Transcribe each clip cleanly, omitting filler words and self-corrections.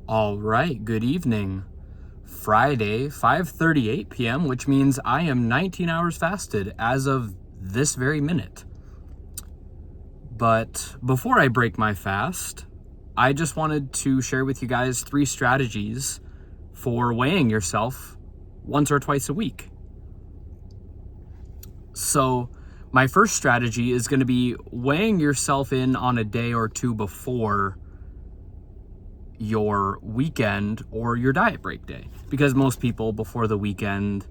All right, good evening. Friday, 5:38 p.m., which means I am 19 hours fasted as of this very minute. But before I break my fast, I just wanted to share with you guys 3 strategies for weighing yourself once or twice a week. So my first strategy is going to be weighing yourself in on a day or two before your weekend or your diet break day, because most people before the weekend,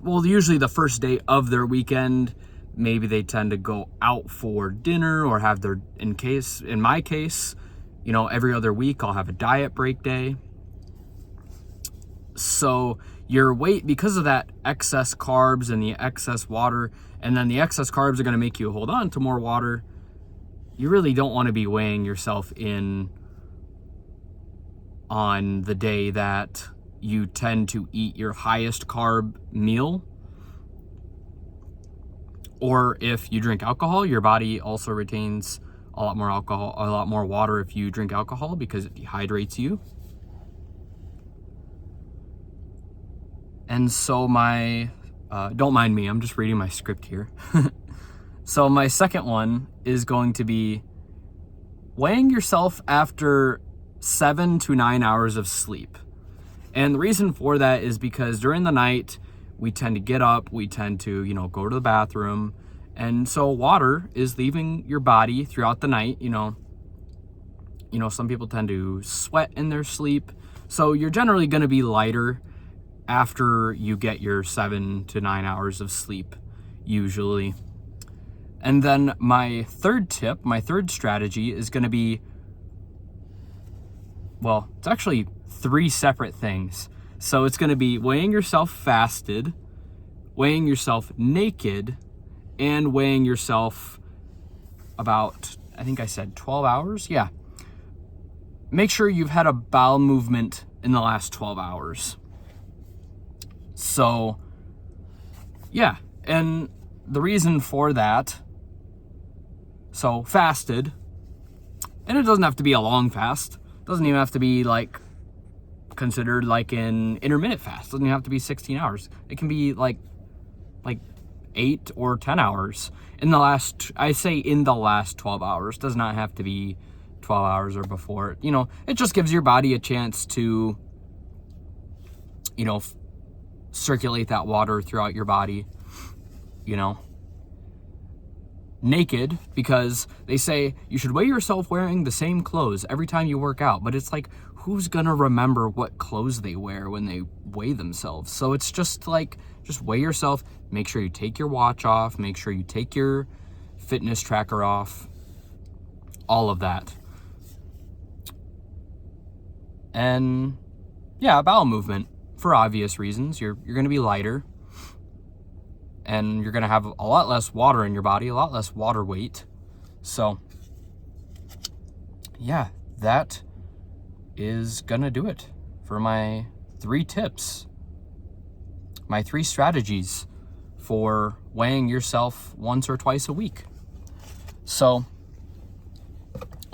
well, usually the first day of their weekend, maybe they tend to go out for dinner or have their, in my case, every other week I'll have a diet break day. So your weight, because of that excess carbs and the excess water, and then the excess carbs are going to make you hold on to more water, you really don't want to be weighing yourself in on the day that you tend to eat your highest carb meal. Or if you drink alcohol, your body also retains a lot more water if you drink alcohol, because it dehydrates you. And so don't mind me, I'm just reading my script here. So my second one is going to be weighing yourself after 7 to 9 hours of sleep. And the reason for that is because during the night, we tend to get up, we tend to, go to the bathroom. And so water is leaving your body throughout the night. Some people tend to sweat in their sleep. So you're generally going to be lighter after you get your 7 to 9 hours of sleep, usually. And then my third strategy is going to be, well, it's actually 3 separate things. So it's going to be weighing yourself fasted, weighing yourself naked, and weighing yourself about, I think I said 12 hours. Yeah. Make sure you've had a bowel movement in the last 12 hours. So, yeah. And the reason for that, so fasted, and it doesn't have to be a long fast. It doesn't even have to be considered like an intermittent fast. It doesn't even have to be 16 hours. It can be like 8 or 10 hours in the last 12 hours. It does not have to be 12 hours or before. It just gives your body a chance to, circulate that water throughout your body, Naked, because they say you should weigh yourself wearing the same clothes every time you work out, but it's like, who's gonna remember what clothes they wear when they weigh themselves? So it's just weigh yourself, make sure you take your watch off, make sure you take your fitness tracker off, all of that. And yeah, bowel movement, for obvious reasons. You're gonna be lighter, and you're gonna have a lot less water in your body, a lot less water weight. So yeah, that is gonna do it for my 3 tips, my 3 strategies for weighing yourself once or twice a week. So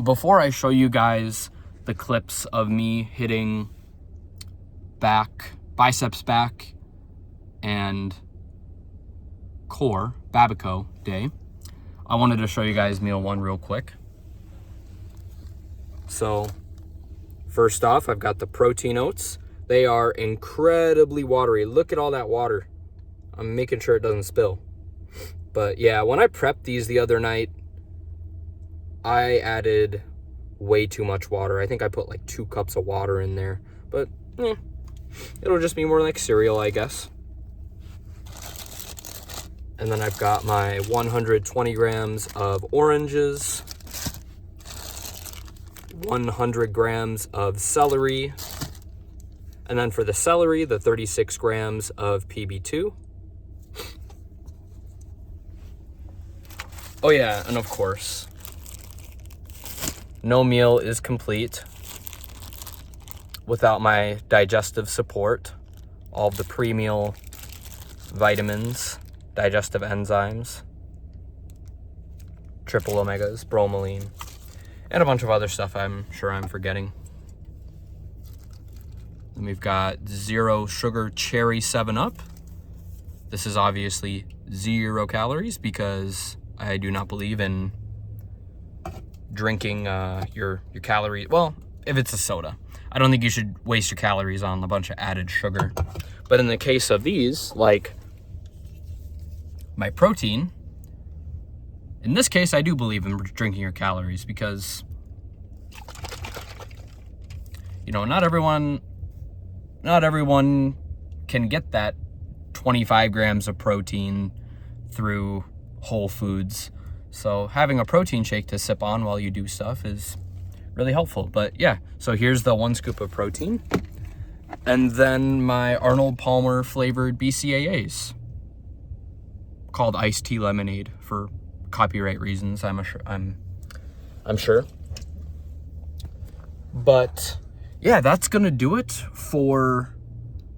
before I show you guys the clips of me hitting biceps back and core BABICO day, I wanted to show you guys meal 1 real quick. So first off, I've got the protein oats. They are incredibly watery. Look at all that water. I'm making sure it doesn't spill. But yeah, when I prepped these the other night, I added way too much water. I think I put 2 cups of water in there, but it'll just be more like cereal, I guess. And then I've got my 120 grams of oranges, 100 grams of celery, and then for the celery, the 36 grams of PB2. Oh yeah, and of course, no meal is complete without my digestive support, all of the pre-meal vitamins, digestive enzymes, triple omegas, bromelain, and a bunch of other stuff I'm sure I'm forgetting. Then we've got 0 sugar cherry 7-Up. This is obviously 0 calories because I do not believe in drinking your calories. Well, if it's a soda, I don't think you should waste your calories on a bunch of added sugar. But in the case of these, like my protein, in this case, I do believe in drinking your calories because, you know, not everyone can get that 25 grams of protein through Whole Foods. So having a protein shake to sip on while you do stuff is really helpful. But yeah, so here's the 1 scoop of protein. And then my Arnold Palmer flavored BCAAs called iced tea lemonade for copyright reasons, I'm sure. But yeah, that's gonna do it for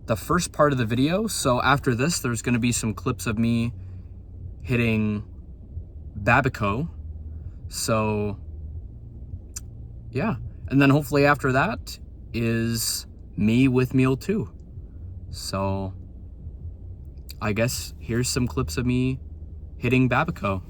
the first part of the video. So after this, there's gonna be some clips of me hitting BABICO. So yeah, and then hopefully after that is me with meal 2. So I guess here's some clips of me hitting BABICO.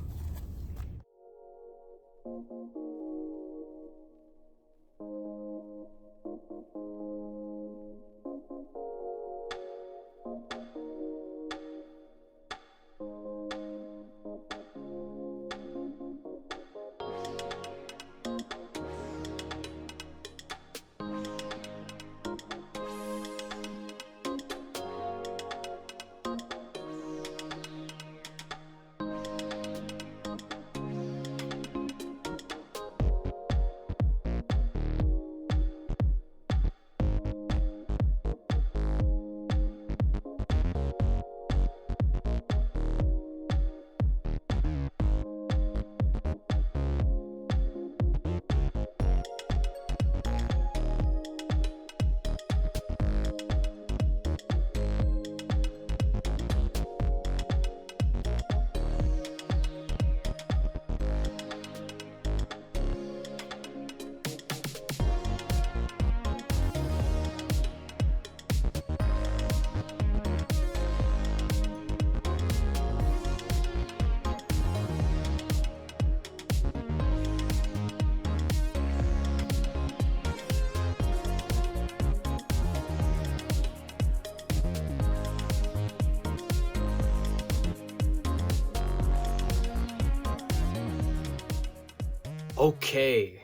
Okay,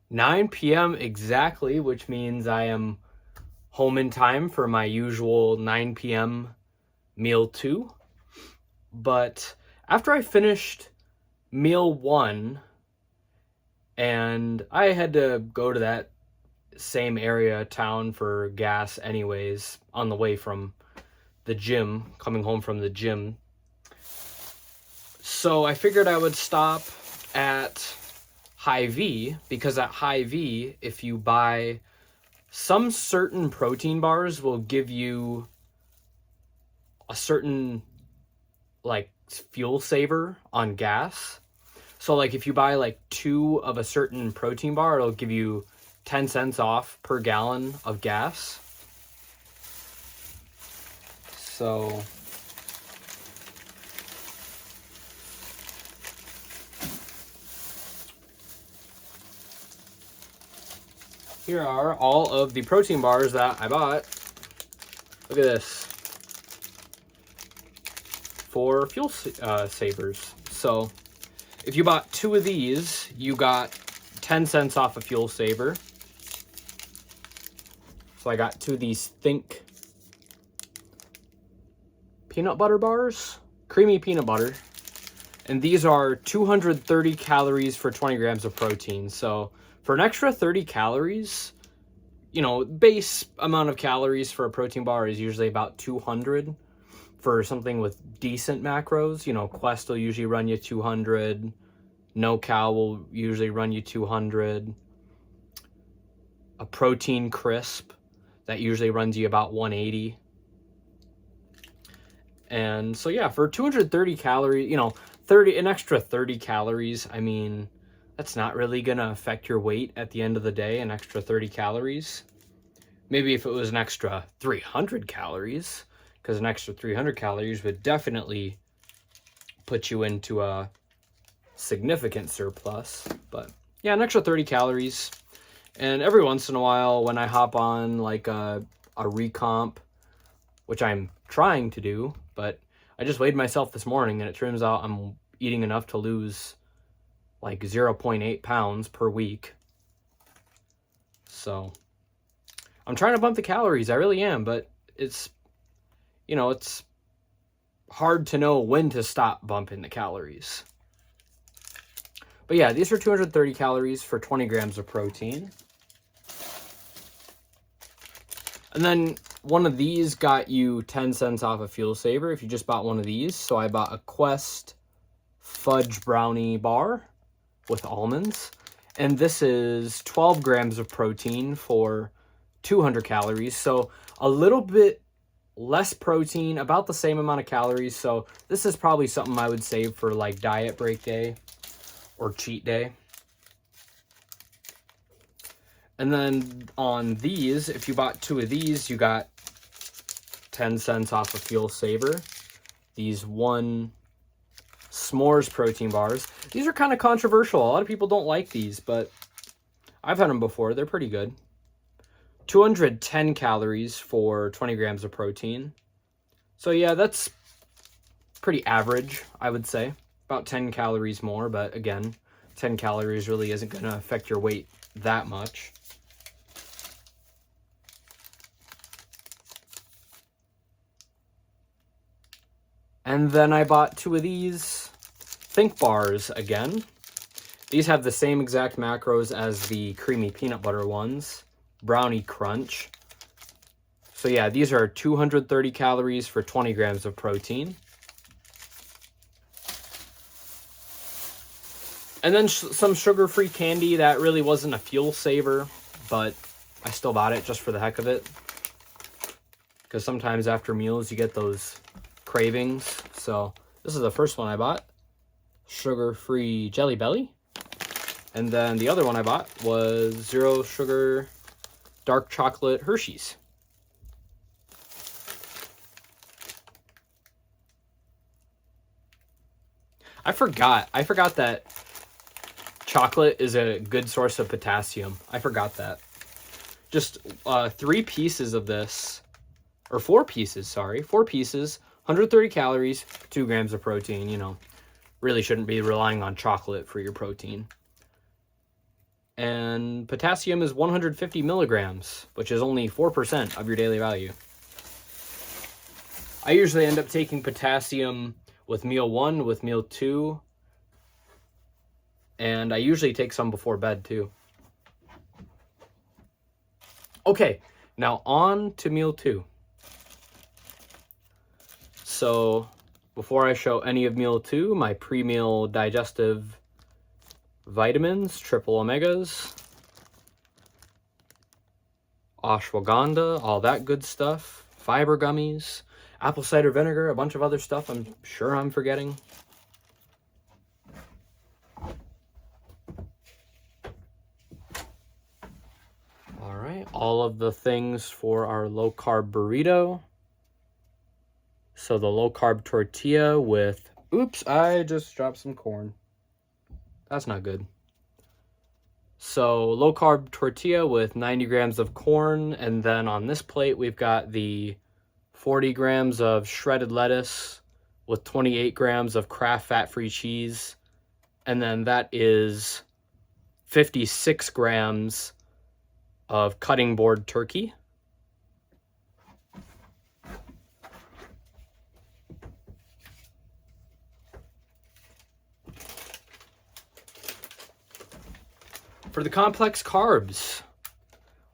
9 p.m. exactly, which means I am home in time for my usual 9 p.m. meal 2. But after I finished meal 1, and I had to go to that same area of town for gas anyways on the way from the gym, coming home from the gym. So I figured I would stop at Hy-Vee, because at Hy-Vee, if you buy some certain protein bars, will give you a certain like fuel saver on gas. So like if you buy like 2 of a certain protein bar, it'll give you 10 cents off per gallon of gas. So here are all of the protein bars that I bought. Look at this. For fuel savers. So if you bought 2 of these, you got 10 cents off a fuel saver. So I got 2 of these Think peanut butter bars, creamy peanut butter. And these are 230 calories for 20 grams of protein. So for an extra 30 calories, you know, base amount of calories for a protein bar is usually about 200 for something with decent macros. You know, Quest will usually run you 200. No Cow will usually run you 200. A Protein Crisp, that usually runs you about 180. And so yeah, for 230 calories, you know, an extra 30 calories, I mean, that's not really gonna affect your weight at the end of the day, an extra 30 calories. maybe if it was an extra 300 calories, because an extra 300 calories would definitely put you into a significant surplus. But yeah, an extra 30 calories. And every once in a while when I hop on like a recomp, which I'm trying to do, but I just weighed myself this morning and it turns out I'm eating enough to lose like 0.8 pounds per week. So I'm trying to bump the calories, I really am, but it's, you know, it's hard to know when to stop bumping the calories. But yeah, these are 230 calories for 20 grams of protein. And then one of these got you 10 cents off a Fuel Saver if you just bought one of these. So I bought a Quest fudge brownie bar with almonds. And this is 12 grams of protein for 200 calories. So a little bit less protein, about the same amount of calories. So this is probably something I would save for like diet break day or cheat day. And then on these, if you bought 2 of these, you got 10 cents off a Fuel Saver. These 1 s'mores protein bars. These are kind of controversial. A lot of people don't like these, but I've had them before. They're pretty good. 210 calories for 20 grams of protein. So yeah, that's pretty average, I would say. About 10 calories more, but again, 10 calories really isn't going to affect your weight that much. And then I bought 2 of these Think bars again. These have the same exact macros as the creamy peanut butter ones. Brownie Crunch. So yeah, these are 230 calories for 20 grams of protein. And then some sugar-free candy that really wasn't a fuel saver, but I still bought it just for the heck of it. Because sometimes after meals you get those cravings. So this is the first one I bought. Sugar-free Jelly Belly. And then the other one I bought was 0 sugar dark chocolate Hershey's. I forgot that chocolate is a good source of potassium. I forgot that. Just 3 pieces of this, or 4 pieces, sorry. 4 pieces, 130 calories, 2 grams of protein, you know. Really shouldn't be relying on chocolate for your protein. And potassium is 150 milligrams, which is only 4% of your daily value. I usually end up taking potassium with meal 1, with meal 2, and I usually take some before bed too. Okay, now on to meal 2. So before I show any of meal 2, my pre-meal digestive vitamins, triple omegas, ashwagandha, all that good stuff, fiber gummies, apple cider vinegar, a bunch of other stuff I'm sure I'm forgetting. All right, all of the things for our low-carb burrito. So the low-carb tortilla with, oops, I just dropped some corn. That's not good. So low-carb tortilla with 90 grams of corn, and then on this plate we've got the 40 grams of shredded lettuce with 28 grams of Kraft fat-free cheese, and then that is 56 grams of cutting board turkey. For the complex carbs,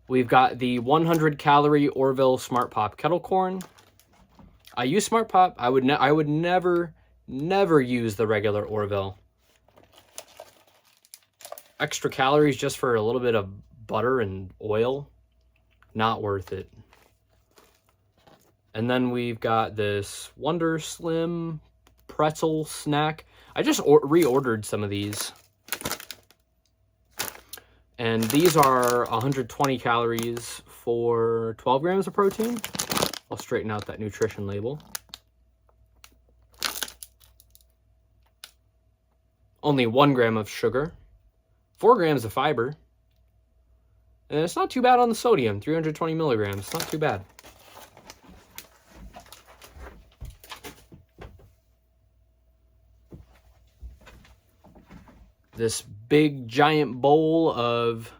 we've got the 100 calorie Orville Smart Pop kettle corn. I use Smart Pop. I would never use the regular Orville. Extra calories just for a little bit of butter and oil, not worth it. And then we've got this Wonder Slim pretzel snack. I just reordered some of these. And these are 120 calories for 12 grams of protein. I'll straighten out that nutrition label. Only 1 gram of sugar, 4 grams of fiber, and it's not too bad on the sodium, 320 milligrams, not too bad. This big giant bowl of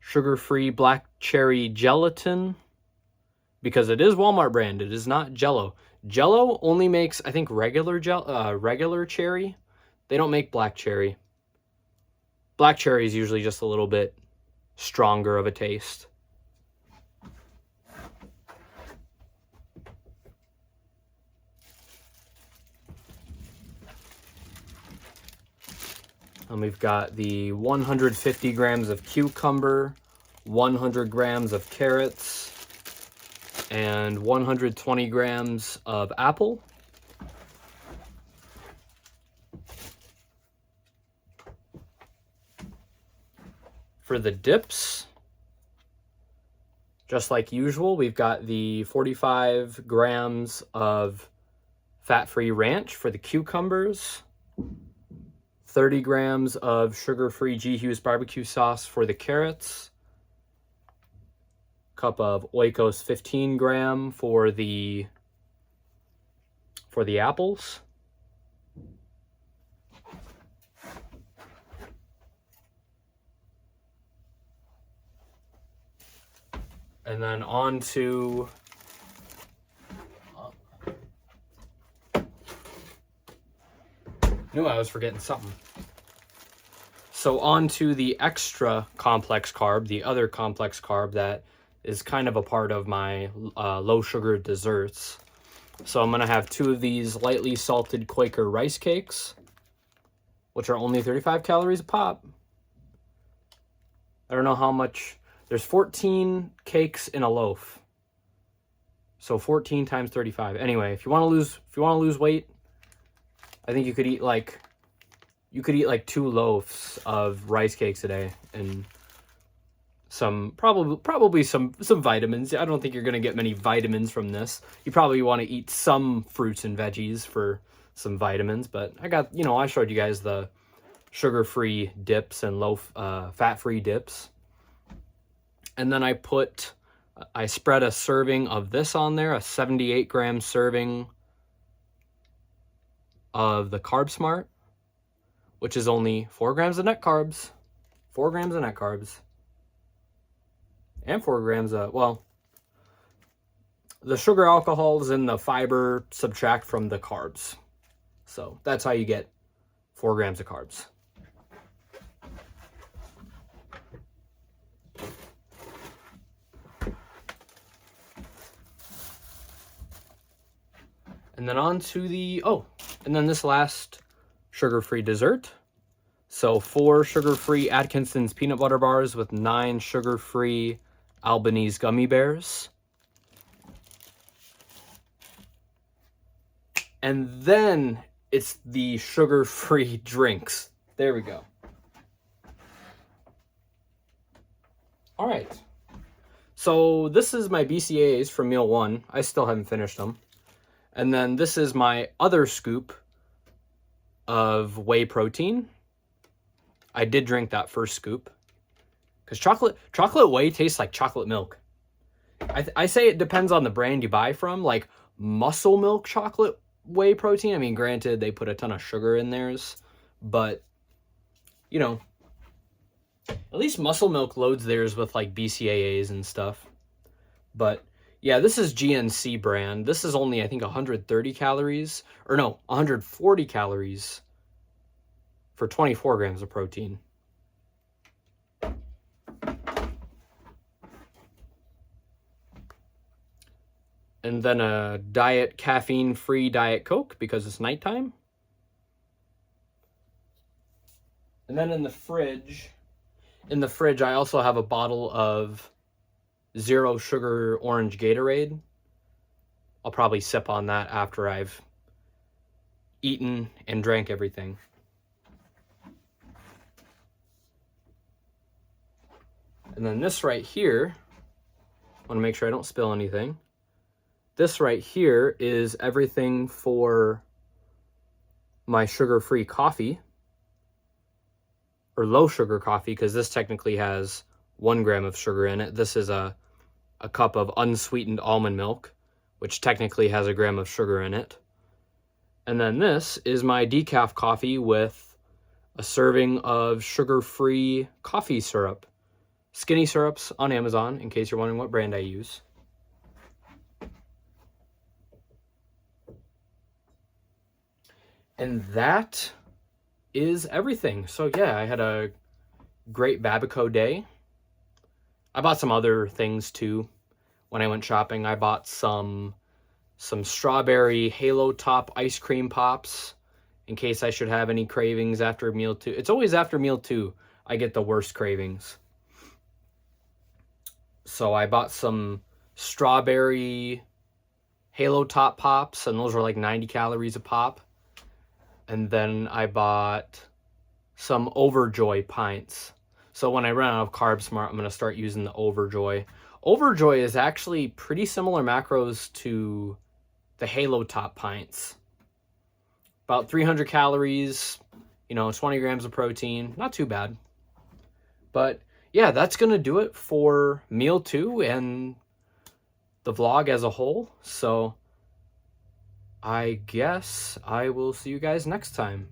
sugar-free black cherry gelatin, because it is Walmart brand, it is not Jell-O. Jell-O only makes, I think, regular cherry. They don't make black cherry. Black cherry is usually just a little bit stronger of a taste. And we've got the 150 grams of cucumber, 100 grams of carrots, and 120 grams of apple. For the dips, just like usual, we've got the 45 grams of fat-free ranch for the cucumbers, 30 grams of sugar-free G. Hughes barbecue sauce for the carrots, cup of Oikos 15 gram for the apples, and then on to knew I was forgetting something. So on to the extra complex carb, the other complex carb that is kind of a part of my low sugar desserts. So I'm gonna have 2 of these lightly salted Quaker rice cakes, which are only 35 calories a pop. I don't know how much, there's 14 cakes in a loaf. So 14 times 35. Anyway, if you want to lose weight, I think you could eat like 2 loaves of rice cakes a day and some probably some vitamins. I don't think you're gonna get many vitamins from this. You probably want to eat some fruits and veggies for some vitamins, but I got, I showed you guys the sugar-free dips and low fat-free dips. And then I spread a serving of this on there, a 78 gram serving of the Carb Smart, which is only 4 grams of net carbs, 4 grams of net carbs, and 4 grams of, well, the sugar alcohols and the fiber subtract from the carbs. So that's how you get 4 grams of carbs. And then on to the, and then this last sugar-free dessert. So 4 sugar-free Atkinson's peanut butter bars with 9 sugar-free Albanese gummy bears. And then it's the sugar-free drinks. There we go. All right. So this is my BCAAs from meal 1. I still haven't finished them. And then this is my other scoop of whey protein. I did drink that first scoop because chocolate whey tastes like chocolate milk. I say it depends on the brand you buy from. Like Muscle Milk chocolate whey protein, I mean, granted, they put a ton of sugar in theirs, but at least Muscle Milk loads theirs with like BCAAs and stuff. But yeah, this is GNC brand. This is only, I think, 130 calories. Or no, 140 calories for 24 grams of protein. And then a diet caffeine-free Diet Coke because it's nighttime. And then in the fridge, I also have a bottle of 0 sugar orange Gatorade. I'll probably sip on that after I've eaten and drank everything. And then this right here, I want to make sure I don't spill anything. This right here is everything for my sugar-free coffee, or low sugar coffee, because this technically has 1 gram of sugar in it. This is a cup of unsweetened almond milk, which technically has 1 gram of sugar in it. And then this is my decaf coffee with a serving of sugar-free coffee syrup. Skinny Syrups on Amazon, in case you're wondering what brand I use. And that is everything. So yeah, I had a great BABICO day. I bought some other things too. When I went shopping, I bought some strawberry Halo Top ice cream pops in case I should have any cravings after meal 2. It's always after meal 2 I get the worst cravings. So I bought some strawberry Halo Top pops, and those were like 90 calories a pop. And then I bought some Overjoy pints. So when I run out of Carb Smart, I'm going to start using the Overjoy. Overjoy is actually pretty similar macros to the Halo Top pints. About 300 calories, 20 grams of protein. Not too bad. But yeah, that's going to do it for meal 2 and the vlog as a whole. So I guess I will see you guys next time.